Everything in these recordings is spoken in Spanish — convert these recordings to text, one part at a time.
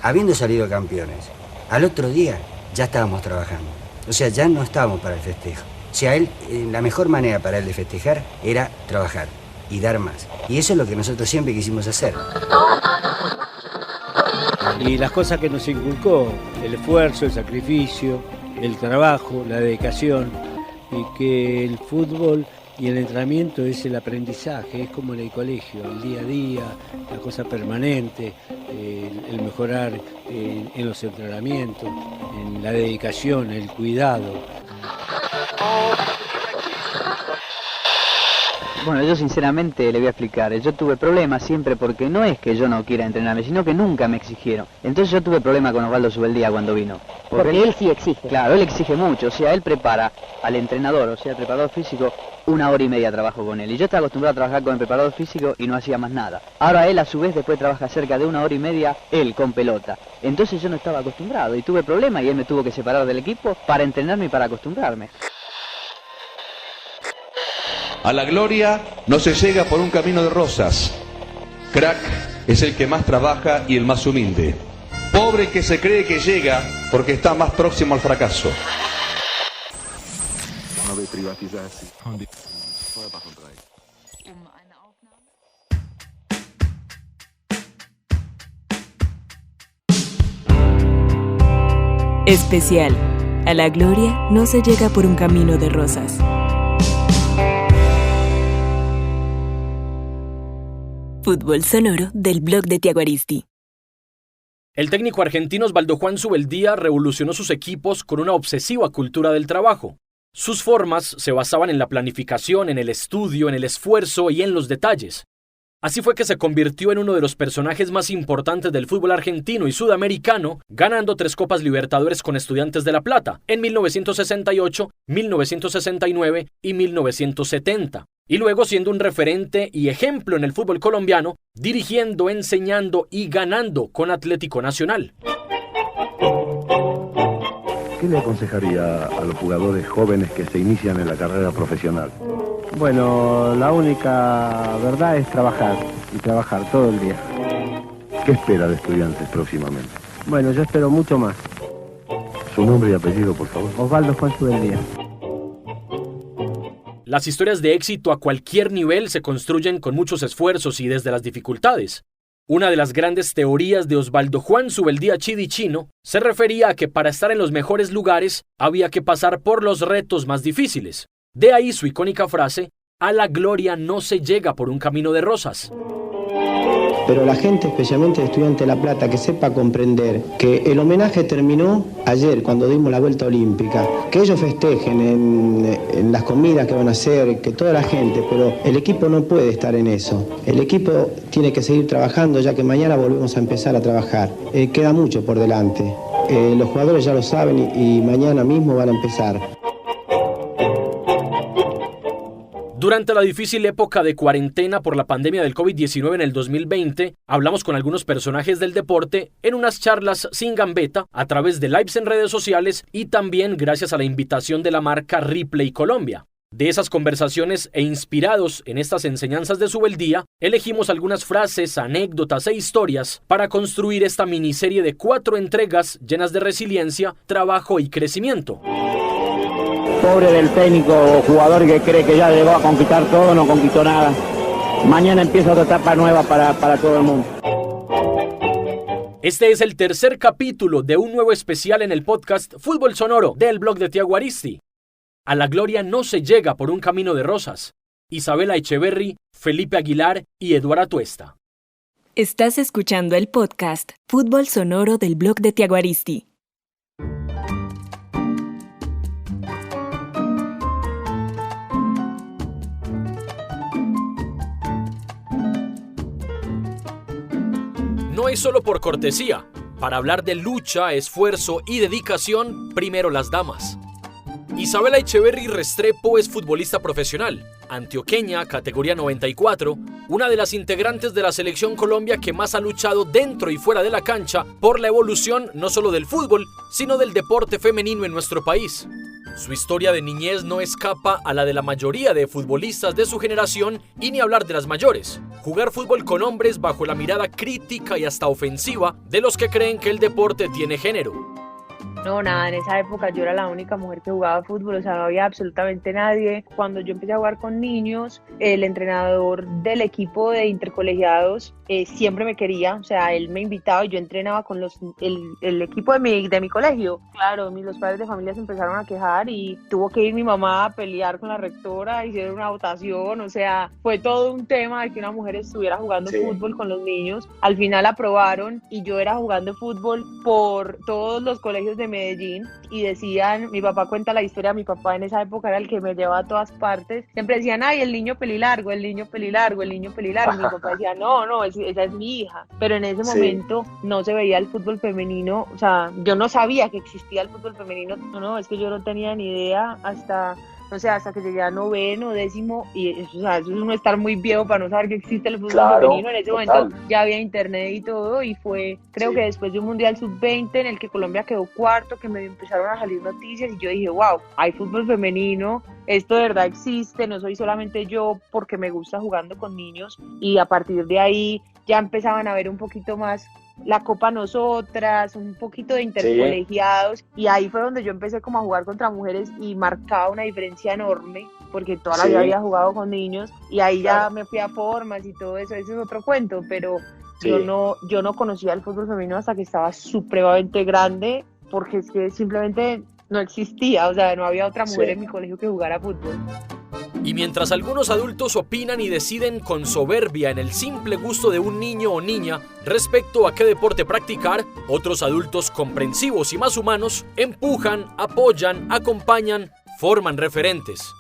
habiendo salido campeones, al otro día ya estábamos trabajando. O sea, ya no estábamos para el festejo. O sea, la mejor manera para él de festejar era trabajar y dar más. Y eso es lo que nosotros siempre quisimos hacer. Y las cosas que nos inculcó, el esfuerzo, el sacrificio, el trabajo, la dedicación, y que el fútbol y el entrenamiento es el aprendizaje, es como en el colegio, el día a día, la cosa permanente, el mejorar en los entrenamientos, en la dedicación, el cuidado. Bueno, yo sinceramente le voy a explicar, yo tuve problemas siempre porque no es que yo no quiera entrenarme, sino que nunca me exigieron. Entonces yo tuve problemas con Osvaldo Subeldía cuando vino. Porque él sí exige. Claro, él exige mucho, o sea, él prepara al entrenador, o sea, al preparador físico, 1 hora y media trabajo con él. Y yo estaba acostumbrado a trabajar con el preparador físico y no hacía más nada. Ahora él a su vez después trabaja cerca de 1 hora y media, él con pelota. Entonces yo no estaba acostumbrado y tuve problemas y él me tuvo que separar del equipo para entrenarme y para acostumbrarme. A la gloria no se llega por un camino de rosas. Crack es el que más trabaja y el más humilde. Pobre el que se cree que llega porque está más próximo al fracaso. Especial. A la gloria no se llega por un camino de rosas. Fútbol sonoro del blog de Tiago Aristi. El técnico argentino Osvaldo Juan Subeldía revolucionó sus equipos con una obsesiva cultura del trabajo. Sus formas se basaban en la planificación, en el estudio, en el esfuerzo y en los detalles. Así fue que se convirtió en uno de los personajes más importantes del fútbol argentino y sudamericano, ganando 3 Copas Libertadores con Estudiantes de La Plata en 1968, 1969 y 1970. Y luego siendo un referente y ejemplo en el fútbol colombiano, dirigiendo, enseñando y ganando con Atlético Nacional. ¿Qué le aconsejaría a los jugadores jóvenes que se inician en la carrera profesional? Bueno, la única verdad es trabajar, y trabajar todo el día. ¿Qué espera de Estudiantes próximamente? Bueno, yo espero mucho más. ¿Su nombre y apellido, por favor? Osvaldo Juan Subeldía. Las historias de éxito a cualquier nivel se construyen con muchos esfuerzos y desde las dificultades. Una de las grandes teorías de Osvaldo Juan Subeldía Chidicino se refería a que para estar en los mejores lugares había que pasar por los retos más difíciles. De ahí su icónica frase, a la gloria no se llega por un camino de rosas. Pero la gente, especialmente de Estudiantes de La Plata, que sepa comprender que el homenaje terminó ayer cuando dimos la vuelta olímpica, que ellos festejen en las comidas que van a hacer, que toda la gente, pero el equipo no puede estar en eso. El equipo tiene que seguir trabajando ya que mañana volvemos a empezar a trabajar. Queda mucho por delante. Los jugadores ya lo saben y mañana mismo van a empezar. Durante la difícil época de cuarentena por la pandemia del COVID-19 en el 2020, hablamos con algunos personajes del deporte en unas charlas sin gambeta a través de lives en redes sociales y también gracias a la invitación de la marca Ripley Colombia. De esas conversaciones e inspirados en estas enseñanzas de Subeldía, elegimos algunas frases, anécdotas e historias para construir esta miniserie de 4 entregas llenas de resiliencia, trabajo y crecimiento. Pobre del técnico o jugador que cree que ya llegó a conquistar todo, no conquistó nada. Mañana empieza otra etapa nueva para todo el mundo. Este es el tercer capítulo de un nuevo especial en el podcast Fútbol Sonoro del blog de Tiago Aristi. A la gloria no se llega por un camino de rosas. Isabela Echeverry, Felipe Aguilar y Eduardo Atuesta. Estás escuchando el podcast Fútbol Sonoro del blog de Tiago Aristi. No es solo por cortesía. Para hablar de lucha, esfuerzo y dedicación, primero las damas. Isabela Echeverry Restrepo es futbolista profesional, antioqueña, categoría 94, una de las integrantes de la Selección Colombia que más ha luchado dentro y fuera de la cancha por la evolución no solo del fútbol, sino del deporte femenino en nuestro país. Su historia de niñez no escapa a la de la mayoría de futbolistas de su generación y ni hablar de las mayores. jugar fútbol con hombres bajo la mirada crítica y hasta ofensiva de los que creen que el deporte tiene género. No, nada, en esa época yo era la única mujer que jugaba fútbol, o sea, no había absolutamente nadie. Cuando yo empecé a jugar con niños, el entrenador del equipo de intercolegiados siempre me quería, o sea, él me invitaba y yo entrenaba con el equipo de mi colegio. Claro, los padres de familia se empezaron a quejar y tuvo que ir mi mamá a pelear con la rectora, hicieron una votación, o sea, fue todo un tema de que una mujer estuviera jugando fútbol con los niños. Al final aprobaron y yo era jugando fútbol por todos los colegios de Medellín y decían, mi papá cuenta la historia, mi papá en esa época era el que me llevaba a todas partes, siempre decían, ay, el niño pelilargo, el niño pelilargo, el niño pelilargo, mi papá decía, no, esa es mi hija, pero en ese momento no se veía el fútbol femenino, o sea, yo no sabía que existía el fútbol femenino, no, es que yo no tenía ni idea hasta que llegué a 9º, 10º, y eso es uno estar muy viejo para no saber que existe el fútbol femenino. En ese momento ya había internet y todo, y fue, creo que después de un Mundial Sub-20 en el que Colombia quedó cuarto, que me empezaron a salir noticias, y yo dije, wow, hay fútbol femenino, esto de verdad existe, no soy solamente yo porque me gusta jugando con niños, y a partir de ahí ya empezaban a ver un poquito más la Copa Nosotras, un poquito de intercolegiados, y ahí fue donde yo empecé como a jugar contra mujeres y marcaba una diferencia enorme, porque toda la vida había jugado con niños, y ahí ya me fui a formas y todo eso, ese es otro cuento, pero yo no conocía el fútbol femenino hasta que estaba supremamente grande, porque es que simplemente no existía, o sea, no había otra mujer en mi colegio que jugara fútbol. Y mientras algunos adultos opinan y deciden con soberbia en el simple gusto de un niño o niña respecto a qué deporte practicar, otros adultos comprensivos y más humanos empujan, apoyan, acompañan, forman referentes.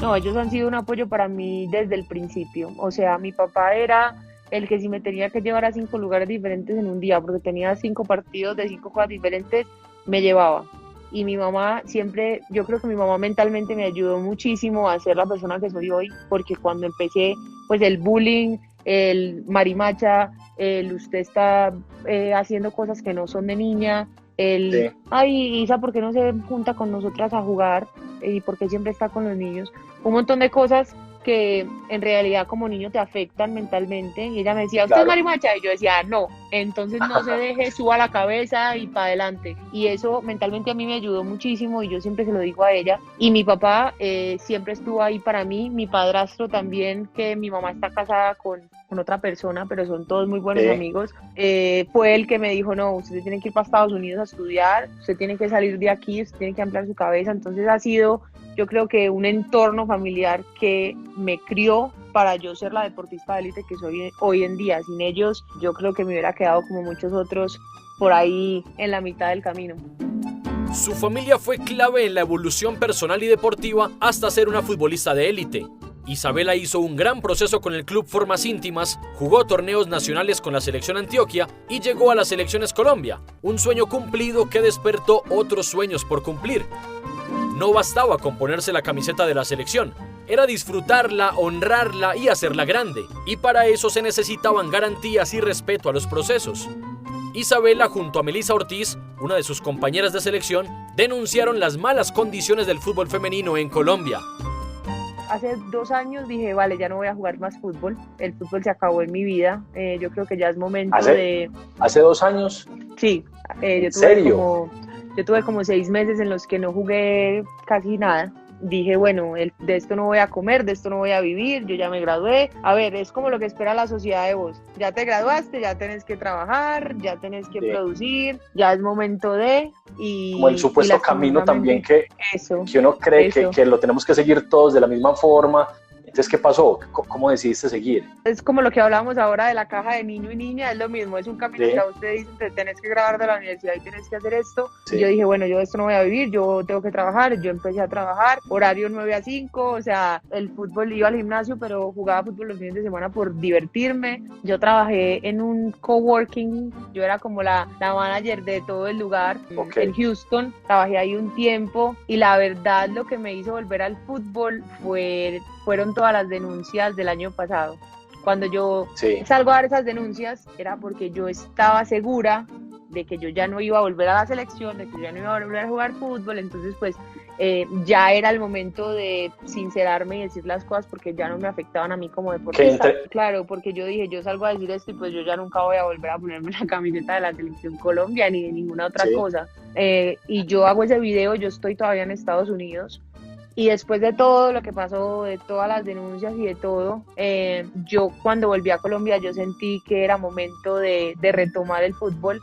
No, ellos han sido un apoyo para mí desde el principio. O sea, mi papá era el que si me tenía que llevar a 5 lugares diferentes en un día, porque tenía 5 partidos de 5 cosas diferentes, me llevaba. Y mi mamá siempre, yo creo que mi mamá mentalmente me ayudó muchísimo a ser la persona que soy hoy, porque cuando empecé, pues el bullying, el marimacha, el usted está haciendo cosas que no son de niña, ay, Isa, ¿por qué no se junta con nosotras a jugar? ¿Y por qué siempre está con los niños? Un montón de cosas que en realidad como niño te afectan mentalmente, y ella me decía, ¿usted es marimacha? Y yo decía, no, entonces no se deje, suba la cabeza y para adelante, y eso mentalmente a mí me ayudó muchísimo, y yo siempre se lo digo a ella, y mi papá siempre estuvo ahí para mí, mi padrastro también, que mi mamá está casada con otra persona, pero son todos muy buenos amigos, fue el que me dijo, no, usted tiene que ir para Estados Unidos a estudiar, usted tiene que salir de aquí, usted tiene que ampliar su cabeza. Entonces ha sido, yo creo que un entorno familiar que me crió para yo ser la deportista de élite que soy hoy en día. Sin ellos, yo creo que me hubiera quedado como muchos otros por ahí en la mitad del camino. Su familia fue clave en la evolución personal y deportiva hasta ser una futbolista de élite. Isabela hizo un gran proceso con el club Formas Íntimas, jugó torneos nacionales con la selección Antioquia y llegó a las selecciones Colombia, un sueño cumplido que despertó otros sueños por cumplir. No bastaba con ponerse la camiseta de la selección, era disfrutarla, honrarla y hacerla grande, y para eso se necesitaban garantías y respeto a los procesos. Isabela, junto a Melissa Ortiz, una de sus compañeras de selección, denunciaron las malas condiciones del fútbol femenino en Colombia. Hace 2 años dije, vale, ya no voy a jugar más fútbol, el fútbol se acabó en mi vida, yo creo que ya es momento de... ¿Hace 2 años? Sí, ¿En serio? Yo tuve como 6 meses en los que no jugué casi nada. Dije, bueno, de esto no voy a comer, de esto no voy a vivir, yo ya me gradué. A ver, es como lo que espera la sociedad de vos. Ya te graduaste, ya tenés que trabajar, ya tenés que producir, ya es momento de... Como el supuesto camino también que uno cree que lo tenemos que seguir todos de la misma forma. Entonces, ¿qué pasó? ¿Cómo decidiste seguir? Es como lo que hablábamos ahora de la caja de niño y niña, es lo mismo, es un camino que a usted dice, te tenés que graduar de la universidad y tienes que hacer esto. Y yo dije, bueno, yo de esto no voy a vivir, yo tengo que trabajar, yo empecé a trabajar, horario 9 a 5, o sea, el fútbol, iba al gimnasio, pero jugaba fútbol los fines de semana por divertirme. Yo trabajé en un coworking, yo era como la manager de todo el lugar en Houston, trabajé ahí un tiempo, y la verdad lo que me hizo volver al fútbol fueron todas las denuncias del año pasado. Cuando yo salgo a dar esas denuncias era porque yo estaba segura que yo ya no iba a volver a la selección, de que yo ya no iba a volver a jugar fútbol, entonces pues ya era el momento de sincerarme y decir las cosas porque ya no me afectaban a mí como deportista. Claro, porque yo dije, yo salgo a decir esto y pues yo ya nunca voy a volver a ponerme la camiseta de la selección Colombia ni de ninguna otra cosa. Y yo hago ese video, yo estoy todavía en Estados Unidos. Y después de todo lo que pasó, de todas las denuncias y de todo, yo cuando volví a Colombia yo sentí que era momento de retomar el fútbol.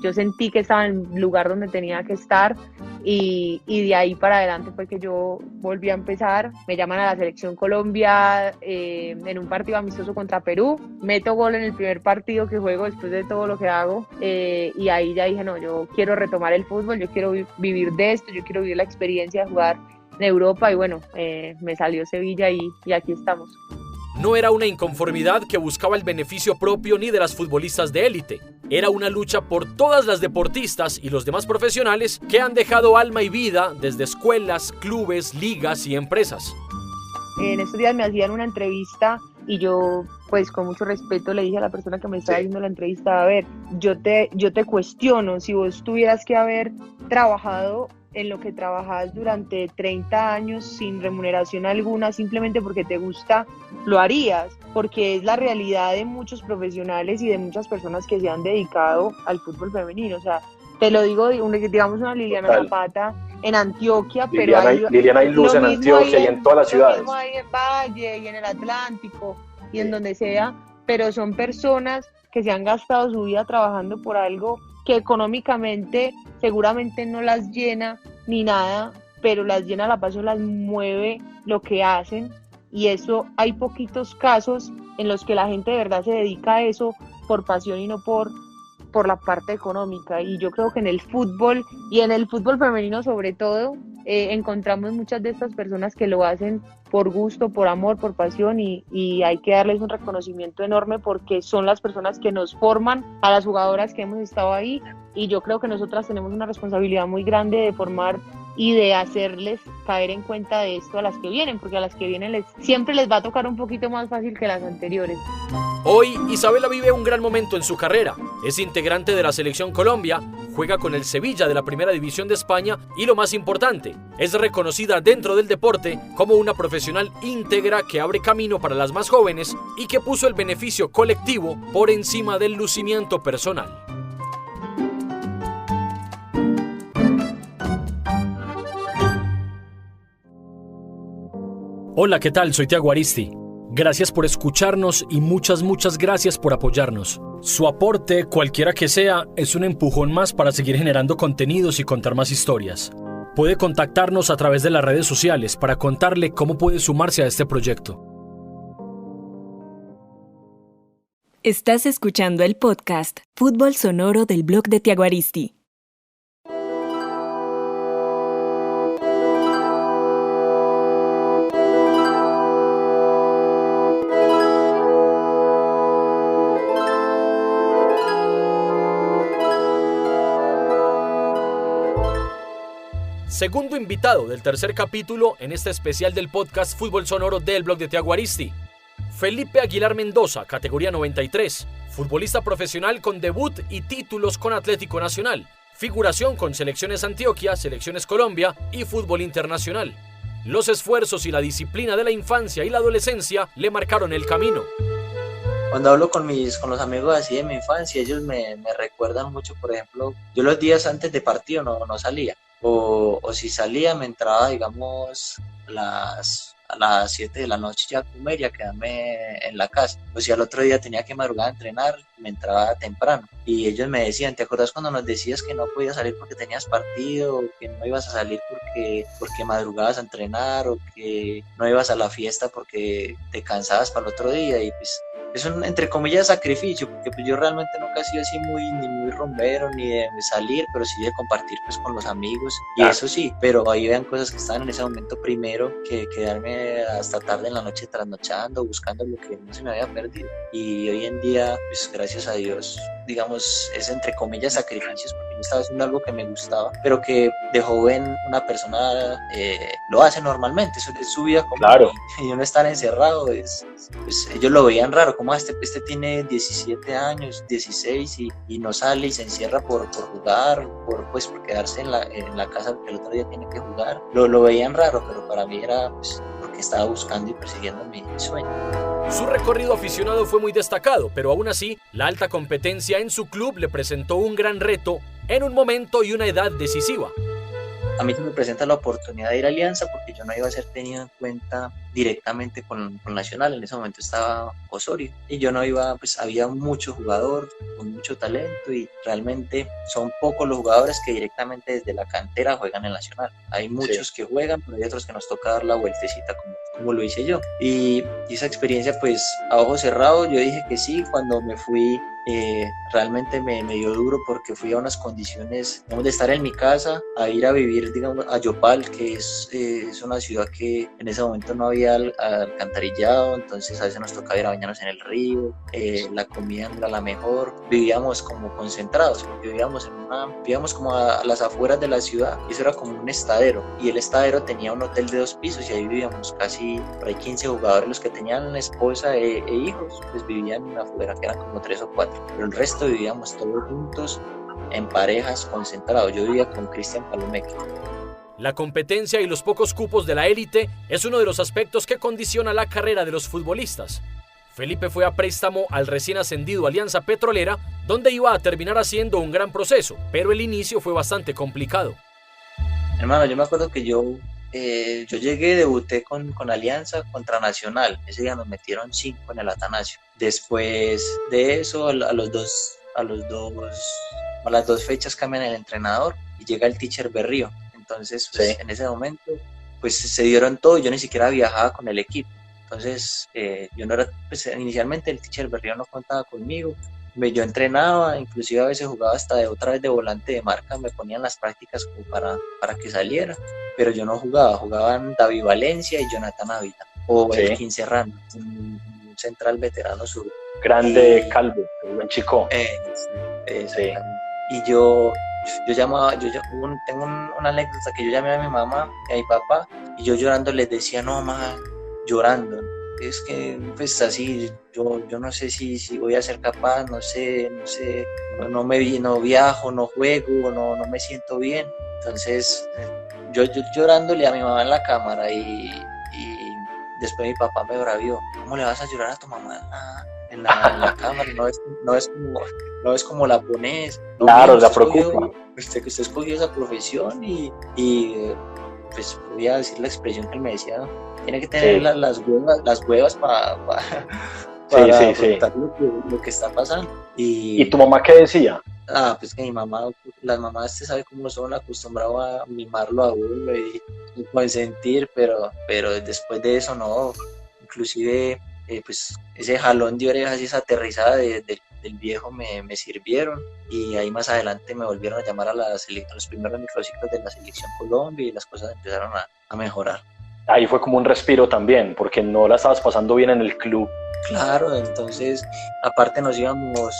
Yo sentí que estaba en el lugar donde tenía que estar y de ahí para adelante fue que yo volví a empezar. Me llaman a la selección Colombia en un partido amistoso contra Perú. Meto gol en el primer partido que juego después de todo lo que hago y ahí ya dije, no, yo quiero retomar el fútbol, yo quiero vivir de esto, yo quiero vivir la experiencia de jugar en Europa y bueno, me salió Sevilla y aquí estamos. No era una inconformidad que buscaba el beneficio propio ni de las futbolistas de élite. Era una lucha por todas las deportistas y los demás profesionales que han dejado alma y vida desde escuelas, clubes, ligas y empresas. En estos días me hacían una entrevista y yo, pues con mucho respeto, le dije a la persona que me estaba haciendo la entrevista, a ver, yo te cuestiono, si vos tuvieras que haber trabajado en lo que trabajas durante 30 años sin remuneración alguna, simplemente porque te gusta, lo harías, porque es la realidad de muchos profesionales y de muchas personas que se han dedicado al fútbol femenino. O sea, te lo digo, digamos una Liliana Zapata en Antioquia, Liliana y Luz en Antioquia y en todas las ciudades. Lo mismo hay en Valle y en el Atlántico y en donde sea, pero son personas que se han gastado su vida trabajando por algo que económicamente seguramente no las llena ni nada, pero las llena la pasión, las mueve lo que hacen, y eso hay poquitos casos en los que la gente de verdad se dedica a eso por pasión y no por la parte económica. Y yo creo que en el fútbol y en el fútbol femenino sobre todo encontramos muchas de estas personas que lo hacen por gusto, por amor, por pasión y hay que darles un reconocimiento enorme porque son las personas que nos forman a las jugadoras que hemos estado ahí, y yo creo que nosotras tenemos una responsabilidad muy grande de formar y de hacerles caer en cuenta de esto a las que vienen, porque a las que vienen siempre les va a tocar un poquito más fácil que las anteriores. Hoy Isabela vive un gran momento en su carrera. Es integrante de la Selección Colombia, juega con el Sevilla de la Primera División de España y lo más importante, es reconocida dentro del deporte como una profesional íntegra que abre camino para las más jóvenes y que puso el beneficio colectivo por encima del lucimiento personal. Hola, ¿qué tal? Soy Thiago Aristi. Gracias por escucharnos y muchas gracias por apoyarnos. Su aporte, cualquiera que sea, es un empujón más para seguir generando contenidos y contar más historias. Puede contactarnos a través de las redes sociales para contarle cómo puede sumarse a este proyecto. Estás escuchando el podcast Fútbol Sonoro del blog de Thiago Aristi. Segundo invitado del tercer capítulo en este especial del podcast Fútbol Sonoro del blog de Thiago Aristi. Felipe Aguilar Mendoza, categoría 93, futbolista profesional con debut y títulos con Atlético Nacional, figuración con Selecciones Antioquia, Selecciones Colombia y fútbol internacional. Los esfuerzos y la disciplina de la infancia y la adolescencia le marcaron el camino. Cuando hablo con los amigos así de mi infancia, ellos me recuerdan mucho, por ejemplo, yo los días antes de partido no salía. O si salía me entraba, digamos, a las 7 de la noche ya a comer y a quedarme en la casa. O si al otro día tenía que madrugar a entrenar, me entraba temprano. Y ellos me decían, ¿te acuerdas cuando nos decías que no podías salir porque tenías partido? O que no ibas a salir porque madrugabas a entrenar, o que no ibas a la fiesta porque te cansabas para el otro día. Y pues es un, entre comillas, sacrificio, porque pues yo realmente nunca he sido así ni muy rumbero, ni de salir, pero sí de compartir pues con los amigos, y eso sí, pero ahí vean cosas que estaban en ese momento primero que quedarme hasta tarde en la noche trasnochando, buscando lo que no se me había perdido. Y hoy en día, pues gracias a Dios, digamos, es entre comillas sacrificios, porque yo estaba haciendo algo que me gustaba, pero que de joven una persona lo hace normalmente, eso es su vida común. Claro. Y uno estar encerrado, pues ellos lo veían raro, como este tiene 17 años, 16 y no sale y se encierra por jugar, por quedarse en la casa porque el otro día tiene que jugar. Lo veían raro, pero para mí era pues, porque estaba buscando y persiguiendo mi sueño. Su recorrido aficionado fue muy destacado, pero aún así, la alta competencia en su club le presentó un gran reto en un momento y una edad decisiva. A mí se me presenta la oportunidad de ir a Alianza porque yo no iba a ser tenido en cuenta directamente con Nacional. En ese momento estaba Osorio y yo no iba, pues había mucho jugador con mucho talento y realmente son pocos los jugadores que directamente desde la cantera juegan en Nacional. Hay muchos que juegan, pero hay otros que nos toca dar la vueltecita como lo hice yo. Y esa experiencia, pues a ojos cerrados, yo dije que sí. Cuando me fui, realmente me dio duro porque fui a unas condiciones, digamos, de estar en mi casa, a ir a vivir, digamos, a Yopal, que es una ciudad que en ese momento no había alcantarillado, entonces a veces nos tocaba ir a bañarnos en el río, la comida no era la mejor, vivíamos como concentrados, porque vivíamos como a las afueras de la ciudad, y eso era como un estadero, y el estadero tenía un hotel de 2 pisos, y ahí vivíamos casi por ahí 15 jugadores, los que tenían esposa e hijos, pues vivían afuera, que eran como 3 o 4, pero el resto vivíamos todos juntos, en parejas, concentrados. Yo vivía con Cristian Palomeque. La competencia y los pocos cupos de la élite es uno de los aspectos que condiciona la carrera de los futbolistas. Felipe fue a préstamo al recién ascendido Alianza Petrolera, donde iba a terminar haciendo un gran proceso, pero el inicio fue bastante complicado. Hermano, yo me acuerdo que yo llegué, debuté con Alianza contra Nacional. Ese día nos metieron 5 en el Atanasio. Después de eso, a las 2 fechas cambian el entrenador y llega el teacher Berrío. Entonces, pues, en ese momento, pues se dieron todo. Yo ni siquiera viajaba con el equipo. Entonces, yo no era, pues inicialmente el teacher Berrío no contaba conmigo. Yo entrenaba, inclusive a veces jugaba hasta otra vez de volante de marca, me ponían las prácticas como para que saliera, pero yo no jugaba, jugaban David Valencia y Jonathan Ávila, o el 15 Serrano, un central veterano sur. Grande, calvo, buen chico. Sí. Y yo llamaba, tengo una anécdota que yo llamé a mi mamá y a mi papá, y yo llorando les decía, no, mamá, llorando, es que pues así, yo no sé si voy a ser capaz, no sé, no viajo, no juego, no me siento bien. Entonces yo llorándole a mi mamá en la cámara y después mi papá me bravió, ¿cómo le vas a llorar a tu mamá en la cámara? No es como la pones. No, claro, la preocupa. Usted escogió esa profesión y pues voy a decir la expresión que él me decía, tiene que tener las huevas para afrontar lo que está pasando. ¿Y tu mamá qué decía? Pues que las mamás se sabe cómo son, acostumbradas a mimarlo a uno y consentir, pero después de eso no, inclusive pues ese jalón de orejas y esa aterrizada del viejo me sirvieron, y ahí más adelante me volvieron a llamar a los primeros microciclos de la Selección Colombia y las cosas empezaron a mejorar. Ahí fue como un respiro también, porque no la estabas pasando bien en el club. Claro, entonces aparte nos íbamos,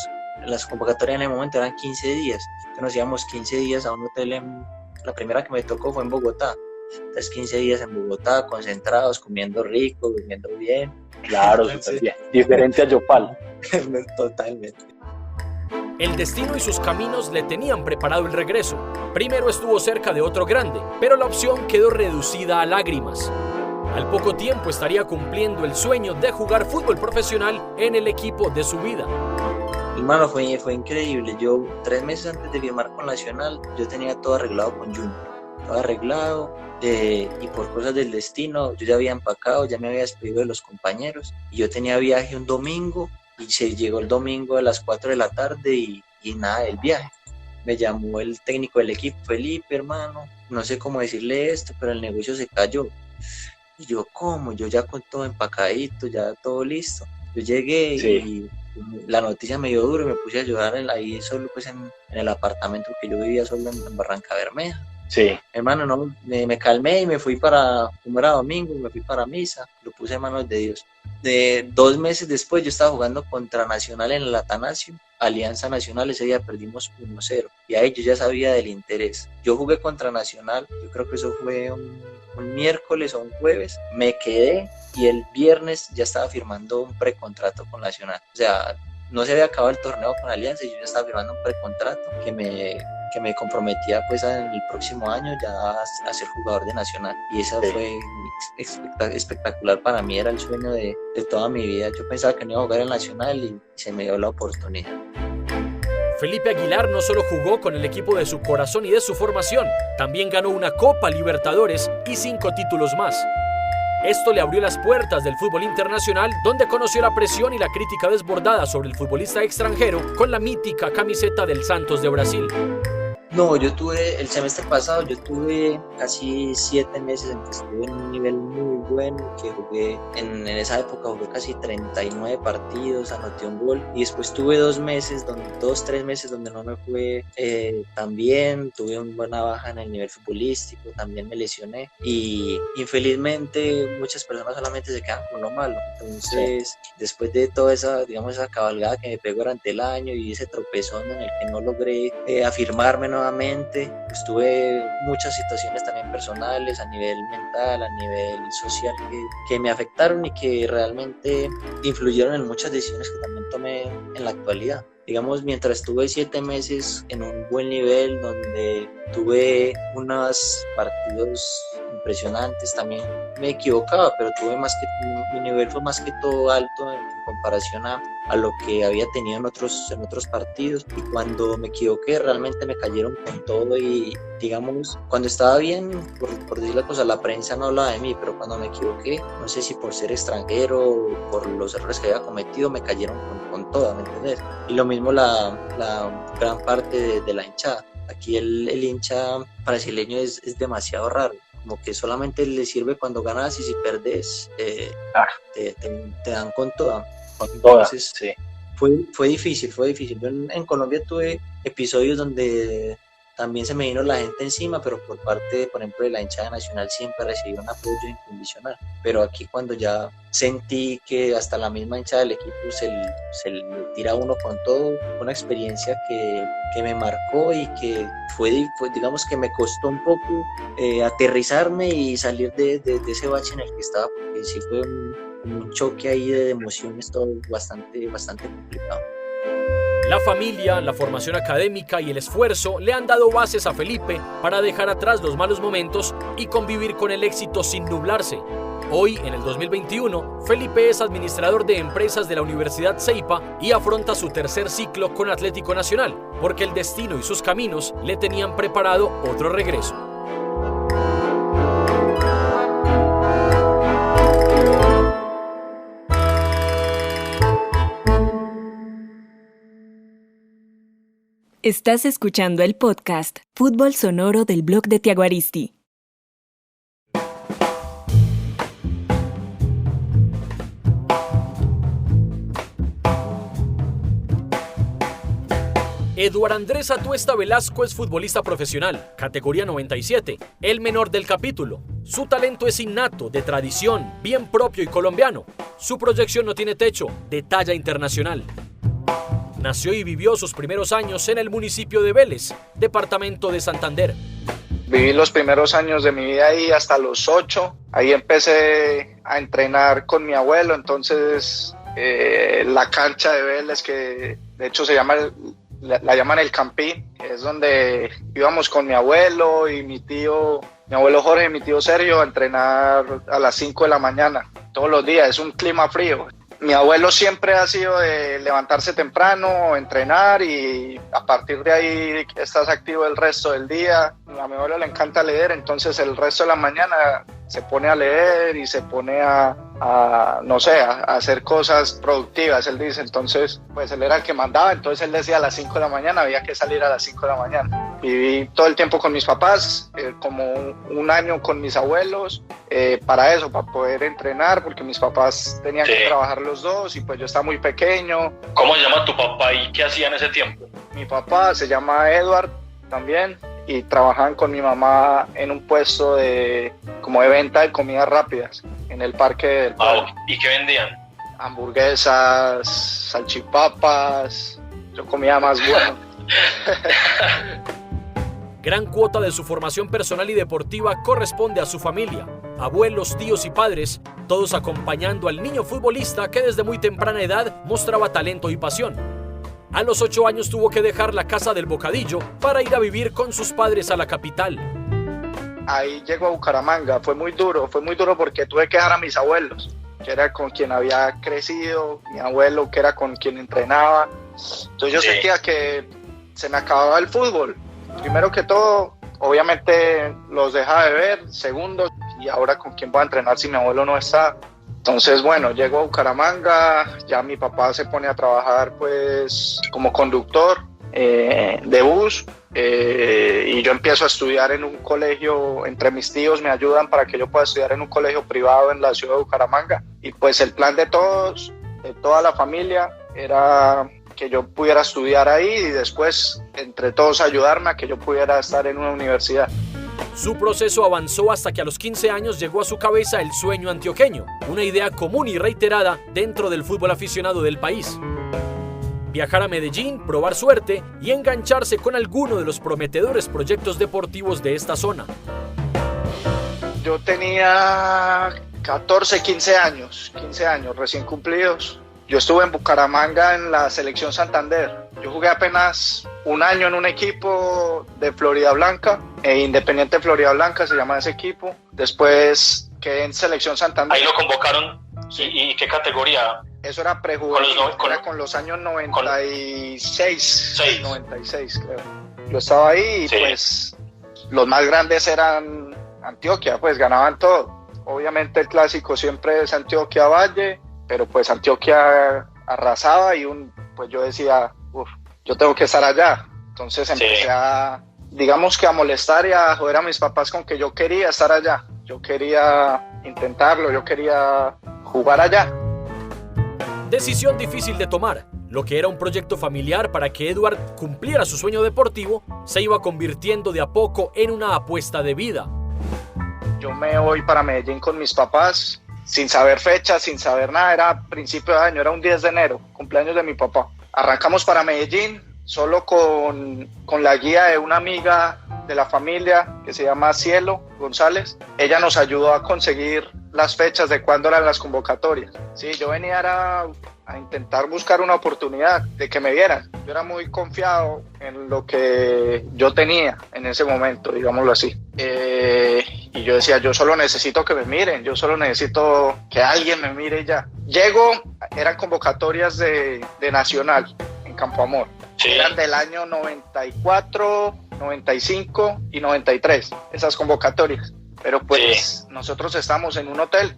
las convocatorias en el momento eran 15 días, entonces nos íbamos 15 días a un hotel, la primera que me tocó fue en Bogotá, entonces 15 días en Bogotá, concentrados, comiendo rico, durmiendo bien. Claro, súper bien, diferente a Yopal. Totalmente. El destino y sus caminos le tenían preparado el regreso. Primero estuvo cerca de otro grande, pero la opción quedó reducida a lágrimas. Al poco tiempo estaría cumpliendo el sueño de jugar fútbol profesional en el equipo de su vida. Hermano, fue increíble. Yo 3 meses antes de firmar con Nacional, yo tenía todo arreglado con Junior. Todo arreglado, y por cosas del destino, yo ya había empacado, ya me había despedido de los compañeros, y yo tenía viaje un domingo, y se llegó el domingo a las 4 de la tarde y nada del viaje. Me llamó el técnico del equipo, Felipe, hermano, no sé cómo decirle esto, pero el negocio se cayó. Y yo, ¿cómo? Yo ya con todo empacadito, ya todo listo. Yo llegué y la noticia me dio duro y me puse a llorar ahí solo pues en el apartamento, que yo vivía solo en Barranca Bermeja. Sí. Hermano, no, me calmé y me fui como era domingo, me fui para misa, lo puse en manos de Dios. 2 meses después yo estaba jugando contra Nacional en el Atanasio, Alianza Nacional, ese día perdimos 1-0 y ahí yo ya sabía del interés. Yo jugué contra Nacional, yo creo que eso fue un miércoles o un jueves, me quedé y el viernes ya estaba firmando un precontrato con Nacional. O sea, no se había acabado el torneo con Alianza y yo ya estaba firmando un precontrato que me comprometía pues en el próximo año ya a ser jugador de Nacional, y esa fue espectacular para mí, era el sueño de toda mi vida. Yo pensaba que no iba a jugar en Nacional y se me dio la oportunidad. Felipe Aguilar no solo jugó con el equipo de su corazón y de su formación, también ganó una Copa Libertadores y 5 títulos más. Esto le abrió las puertas del fútbol internacional, donde conoció la presión y la crítica desbordada sobre el futbolista extranjero con la mítica camiseta del Santos de Brasil. No, el semestre pasado yo tuve casi 7 meses en que estuve en un nivel muy bueno, que jugué, en esa época jugué casi 39 partidos, anoté un gol, y después tuve 3 meses donde no me fue tan bien, tuve una buena baja en el nivel futbolístico, también me lesioné, y infelizmente muchas personas solamente se quedan con lo malo. Entonces, después de toda esa cabalgada que me pegó durante el año y ese tropezón en el que no logré afirmarme nuevamente, pues tuve muchas situaciones también personales, a nivel mental, a nivel social, que me afectaron y que realmente influyeron en muchas decisiones que también tomé en la actualidad. Digamos, mientras estuve 7 meses en un buen nivel, donde tuve unos partidos impresionantes, también me equivocaba, pero mi nivel fue más que todo alto en comparación a lo que había tenido en otros partidos, y cuando me equivoqué realmente me cayeron con todo, y digamos, cuando estaba bien, por decir la cosa, la prensa no hablaba de mí, pero cuando me equivoqué, no sé si por ser extranjero o por los errores que había cometido, me cayeron con todo, ¿me entiendes? Y lo mismo la gran parte de la hinchada. Aquí el hincha brasileño es demasiado raro, como que solamente le sirve cuando ganas, y si perdes te dan con toda. Entonces, sí. fue difícil. Yo en Colombia tuve episodios donde también se me vino la gente encima, pero por parte, por ejemplo, de la hinchada nacional siempre recibí un apoyo incondicional. Pero aquí, cuando ya sentí que hasta la misma hinchada del equipo se le tira a uno con todo, fue una experiencia que me marcó y que fue digamos que me costó un poco aterrizarme y salir de ese bache en el que estaba, porque sí fue un choque ahí de emociones, todo bastante complicado. La familia, la formación académica y el esfuerzo le han dado bases a Felipe para dejar atrás los malos momentos y convivir con el éxito sin nublarse. Hoy, en el 2021, Felipe es administrador de empresas de la Universidad Ceipa y afronta su 3er ciclo con Atlético Nacional, porque el destino y sus caminos le tenían preparado otro regreso. Estás escuchando el podcast Fútbol Sonoro del blog de Tiaguaristi. Eduard Andrés Atuesta Velasco es futbolista profesional, categoría 97, el menor del capítulo. Su talento es innato, de tradición, bien propio y colombiano. Su proyección no tiene techo, de talla internacional. Nació y vivió sus primeros años en el municipio de Vélez, departamento de Santander. Viví los primeros años de mi vida ahí hasta los 8. Ahí empecé a entrenar con mi abuelo, entonces la cancha de Vélez, que de hecho la llaman el Campín, que es donde íbamos con mi abuelo y mi abuelo Jorge y mi tío Sergio a entrenar a las 5 de la mañana, todos los días. Es un clima frío. Mi abuelo siempre ha sido de levantarse temprano, entrenar, y a partir de ahí estás activo el resto del día. A mi abuelo le encanta leer, entonces el resto de la mañana se pone a leer y se pone a hacer cosas productivas, él dice. Entonces, pues él era el que mandaba, entonces él decía a las 5 de la mañana, había que salir a las 5 de la mañana. Viví todo el tiempo con mis papás, como un año con mis abuelos, para poder entrenar, porque mis papás tenían que trabajar los dos y pues yo estaba muy pequeño. ¿Cómo se llama tu papá y qué hacía en ese tiempo? Mi papá se llama Eduard también, y trabajaban con mi mamá en un puesto de venta de comidas rápidas en el parque del pueblo. ¿Y qué vendían? Hamburguesas, salchipapas, yo comía más bueno. Gran cuota de su formación personal y deportiva corresponde a su familia, abuelos, tíos y padres, todos acompañando al niño futbolista que desde muy temprana edad mostraba talento y pasión. A los 8 años tuvo que dejar la casa del Bocadillo para ir a vivir con sus padres a la capital. Ahí llego a Bucaramanga, fue muy duro porque tuve que dejar a mis abuelos, que era con quien había crecido, mi abuelo que era con quien entrenaba. Entonces yo sentía que se me acababa el fútbol. Primero que todo, obviamente los dejaba de ver. Segundo, y ahora con quién voy a entrenar si mi abuelo no está. Entonces, bueno, llego a Bucaramanga, ya mi papá se pone a trabajar pues como conductor de bus y yo empiezo a estudiar en un colegio. Entre mis tíos me ayudan para que yo pueda estudiar en un colegio privado en la ciudad de Bucaramanga, y pues el plan de todos, de toda la familia, era que yo pudiera estudiar ahí y después entre todos ayudarme a que yo pudiera estar en una universidad. Su proceso avanzó hasta que a los 15 años llegó a su cabeza el sueño antioqueño, una idea común y reiterada dentro del fútbol aficionado del país. Viajar a Medellín, probar suerte y engancharse con alguno de los prometedores proyectos deportivos de esta zona. Yo tenía 15 años recién cumplidos. Yo estuve en Bucaramanga en la selección Santander. Yo jugué apenas un año en un equipo de Florida Blanca, Independiente Florida Blanca se llama ese equipo. Después quedé en selección Santander. Ahí lo convocaron. ¿Y qué categoría? Eso era prejuvenil, era con los años 96, 96 creo. Yo estaba ahí y pues los más grandes eran Antioquia, pues ganaban todo. Obviamente el clásico siempre es Antioquia Valle, pero pues Antioquia arrasaba y pues yo decía, yo tengo que estar allá. Entonces empecé a molestar y a joder a mis papás con que yo quería estar allá. Yo quería intentarlo, yo quería jugar allá. Decisión difícil de tomar. Lo que era un proyecto familiar para que Eduard cumpliera su sueño deportivo se iba convirtiendo de a poco en una apuesta de vida. Yo me voy para Medellín con mis papás, sin saber fechas, sin saber nada. Era principio de año, era un 10 de enero, cumpleaños de mi papá. Arrancamos para Medellín solo con la guía de una amiga de la familia que se llama Cielo González. Ella nos ayudó a conseguir las fechas de cuándo eran las convocatorias. Sí, yo venía a intentar buscar una oportunidad de que me vieran. Yo era muy confiado en lo que yo tenía en ese momento, digámoslo así. Y yo decía, yo solo necesito que me miren, yo solo necesito que alguien me mire ya. Llego, eran convocatorias de Nacional en Campo Amor. Eran del año 94, 95 y 93, esas convocatorias. Pero pues nosotros estamos en un hotel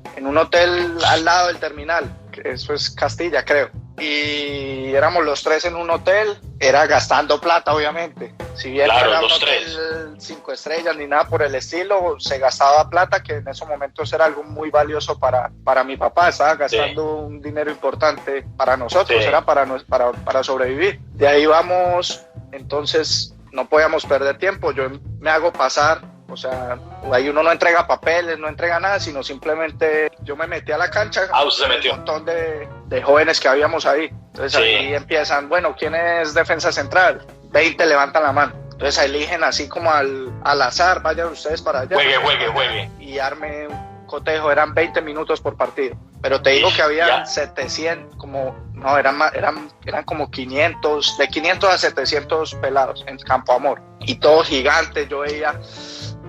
al lado del terminal, que eso es Castilla, creo. Y éramos los tres en un hotel, era gastando plata, obviamente. Si bien no era un hotel 5 estrellas ni nada por el estilo, se gastaba plata, que en esos momentos era algo muy valioso para mi papá. Estaba gastando un dinero importante para nosotros, era para sobrevivir. De ahí vamos, entonces no podíamos perder tiempo. Yo me hago pasar. O sea, ahí uno no entrega papeles, no entrega nada, sino simplemente yo me metí a la cancha con un montón de jóvenes que habíamos ahí. Entonces ahí empiezan, bueno, ¿quién es defensa central? 20 levantan la mano. Entonces ahí eligen así como al azar, vayan ustedes para allá. Juegue. Y arme un cotejo, eran 20 minutos por partido. Pero te digo que habían 700, eran como 500, de 500 a 700 pelados en Campo Amor. Y todos gigantes, yo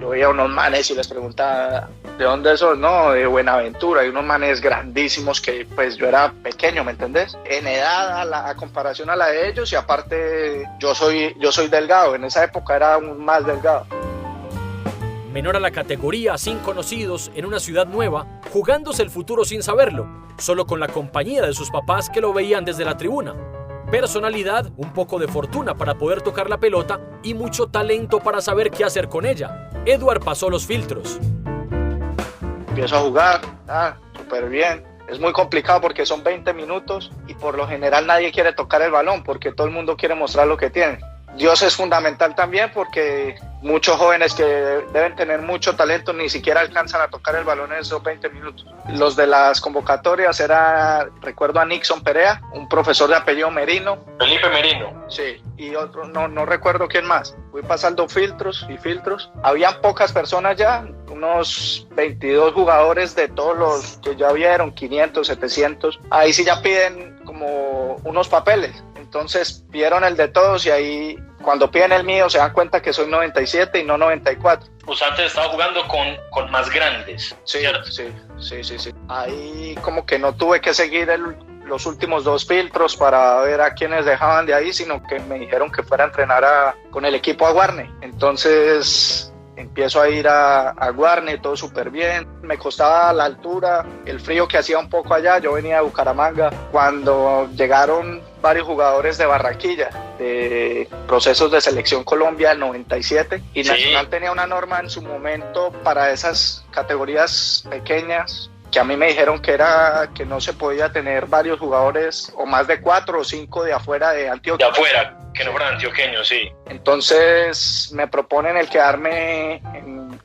veía unos manes y les preguntaba, ¿de dónde son? No, de Buenaventura. Hay unos manes grandísimos que pues yo era pequeño, ¿me entendés? En edad a comparación a la de ellos, y aparte yo soy delgado, en esa época era aún más delgado. Menor a la categoría, sin conocidos, en una ciudad nueva, jugándose el futuro sin saberlo, solo con la compañía de sus papás que lo veían desde la tribuna. Personalidad, un poco de fortuna para poder tocar la pelota y mucho talento para saber qué hacer con ella. Eduard pasó los filtros. Empiezo a jugar, súper bien. Es muy complicado porque son 20 minutos y por lo general nadie quiere tocar el balón porque todo el mundo quiere mostrar lo que tiene. Dios es fundamental también porque muchos jóvenes que deben tener mucho talento ni siquiera alcanzan a tocar el balón en esos 20 minutos. Los de las convocatorias recuerdo a Nixon Perea, un profesor de apellido Merino. Felipe Merino. Sí, y otro, no recuerdo quién más. Fui pasando filtros y filtros. Habían pocas personas ya, unos 22 jugadores de todos los que ya vieron, 500, 700. Ahí sí ya piden como unos papeles. Entonces pidieron el de todos y ahí cuando piden el mío se dan cuenta que soy 97 y no 94. Pues antes estaba jugando con más grandes. Sí, sí. Ahí como que no tuve que seguir los últimos 2 filtros para ver a quiénes dejaban de ahí, sino que me dijeron que fuera a entrenar con el equipo a Guarne. Entonces empiezo a ir a Guarne, todo súper bien. Me costaba la altura, el frío que hacía un poco allá. Yo venía de Bucaramanga. Cuando llegaron varios jugadores de Barranquilla, de procesos de selección Colombia 97, y Nacional tenía una norma en su momento para esas categorías pequeñas, que a mí me dijeron que no se podía tener varios jugadores o más de 4 o 5 de afuera de Antioquia. De afuera, que no fueran antioqueños, sí. Entonces me proponen el quedarme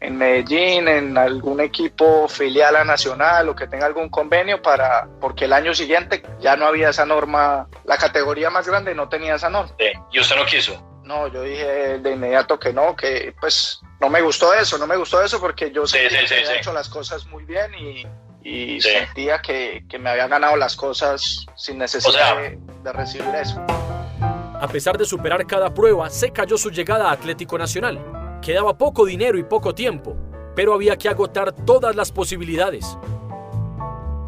en Medellín, en algún equipo filial a Nacional o que tenga algún convenio porque el año siguiente ya no había esa norma, la categoría más grande no tenía esa norma. Sí. ¿Y usted no quiso? No, yo dije de inmediato que no, que pues no me gustó eso porque yo había hecho las cosas muy bien y sentía que me había ganado las cosas sin necesidad de recibir eso. A pesar de superar cada prueba, se cayó su llegada a Atlético Nacional. Quedaba poco dinero y poco tiempo, pero había que agotar todas las posibilidades.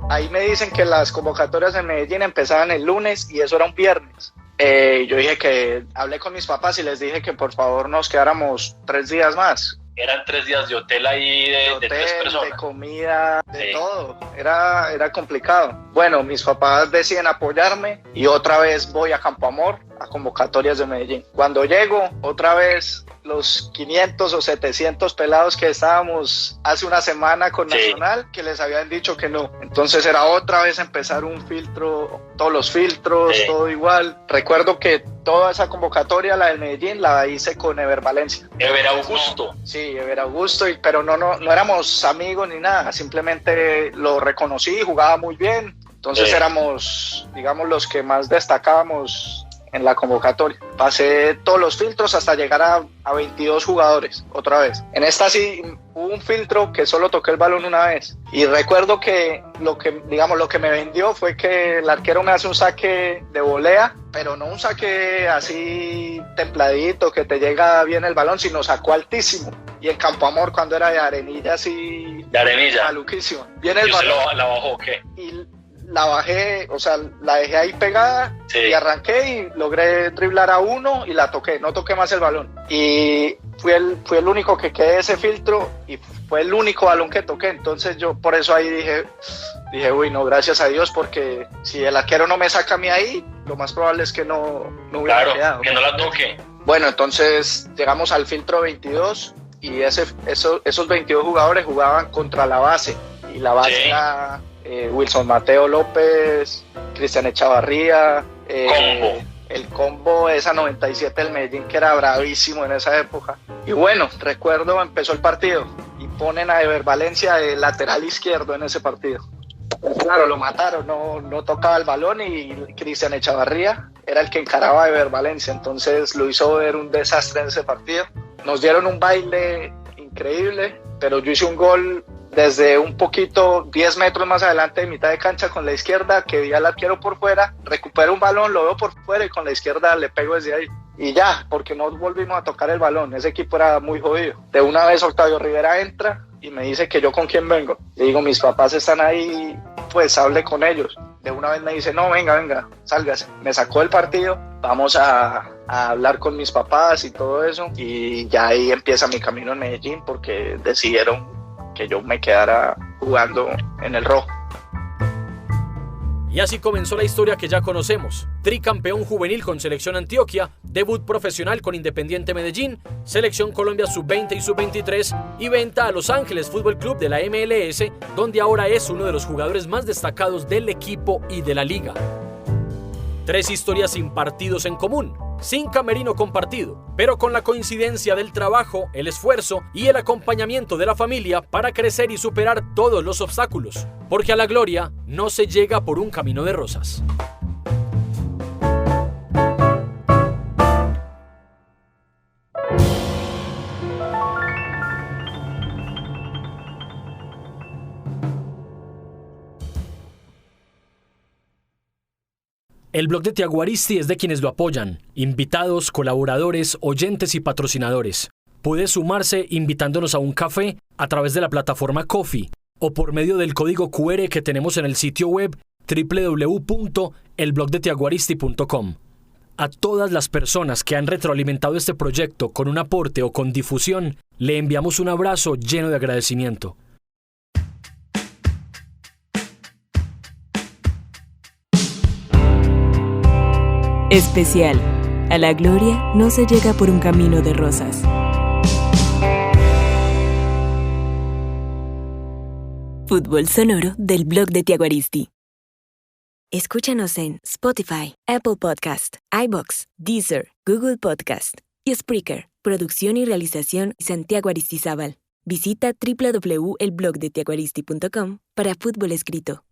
Ahí me dicen que las convocatorias en Medellín empezaban el lunes y eso era un viernes. Yo dije que hablé con mis papás y les dije que por favor nos quedáramos 3 días más. Eran 3 días de hotel ahí de 3 personas. De comida, de todo. Era complicado. Bueno, mis papás deciden apoyarme y otra vez voy a Campo Amor, a convocatorias de Medellín. Cuando llego, otra vez los 500 o 700 pelados que estábamos hace una semana con Nacional, que les habían dicho que no. Entonces era otra vez empezar un filtro, todos los filtros, todo igual. Recuerdo que toda esa convocatoria, la del Medellín, la hice con Ever Valencia. Ever Augusto. Sí, Ever Augusto, pero no éramos amigos ni nada, simplemente lo reconocí, jugaba muy bien. Entonces éramos, digamos, los que más destacábamos en la convocatoria. Pasé todos los filtros hasta llegar a 22 jugadores otra vez. En esta sí hubo un filtro que solo toqué el balón una vez y recuerdo que lo que me vendió fue que el arquero me hace un saque de volea, pero no un saque así templadito que te llega bien el balón, sino sacó altísimo. Y en Campo Amor, cuando era de arenilla, así de arenilla, maluquísimo. Viene el balón. ¿La bajó o qué? Y la bajé, o sea, la dejé ahí pegada y arranqué y logré driblar a uno y la toqué, no toqué más el balón. Y fui el único que quedé ese filtro y fue el único balón que toqué. Entonces yo por eso ahí dije, uy, no, gracias a Dios, porque si el arquero no me saca a mí ahí, lo más probable es que no hubiera quedado. Que no la toque. Bueno, entonces llegamos al filtro 22 y esos 22 jugadores jugaban contra la base. Y la base era Wilson Mateo López, Cristian Echavarría, el combo esa 97 del Medellín, que era bravísimo en esa época. Y bueno, recuerdo, empezó el partido y ponen a Ever Valencia de lateral izquierdo en ese partido. Claro, lo mataron, no tocaba el balón y Cristian Echavarría era el que encaraba a Ever Valencia, entonces lo hizo ver un desastre en ese partido. Nos dieron un baile increíble, pero yo hice un gol desde un poquito, 10 metros más adelante de mitad de cancha con la izquierda, que vi al arquero por fuera, recupero un balón, lo veo por fuera y con la izquierda le pego desde ahí. Y ya, porque no volvimos a tocar el balón, ese equipo era muy jodido. De una vez Octavio Rivera entra y me dice que yo con quién vengo. Le digo, mis papás están ahí, pues hable con ellos. De una vez me dice, no, venga, sálgase. Me sacó del partido, vamos a hablar con mis papás y todo eso. Y ya ahí empieza mi camino en Medellín, porque decidieron que yo me quedara jugando en el rojo. Y así comenzó la historia que ya conocemos. Tricampeón juvenil con Selección Antioquia, debut profesional con Independiente Medellín, Selección Colombia sub-20 y sub-23 y venta a Los Ángeles Fútbol Club de la MLS, donde ahora es uno de los jugadores más destacados del equipo y de la liga. 3 historias sin partidos en común, sin camerino compartido, pero con la coincidencia del trabajo, el esfuerzo y el acompañamiento de la familia para crecer y superar todos los obstáculos, porque a la gloria no se llega por un camino de rosas. El blog de Tiaguaristi es de quienes lo apoyan, invitados, colaboradores, oyentes y patrocinadores. Puede sumarse invitándonos a un café a través de la plataforma Ko-fi o por medio del código QR que tenemos en el sitio web www.elblogdetiaguaristi.com. A todas las personas que han retroalimentado este proyecto con un aporte o con difusión, le enviamos un abrazo lleno de agradecimiento. Especial. A la gloria no se llega por un camino de rosas. Fútbol sonoro del blog de Tiaguaristi. Escúchanos en Spotify, Apple Podcast, iVoox, Deezer, Google Podcast y Spreaker. Producción y realización Santiago Aristizábal. Visita www.elblogdetiaguaristi.com para fútbol escrito.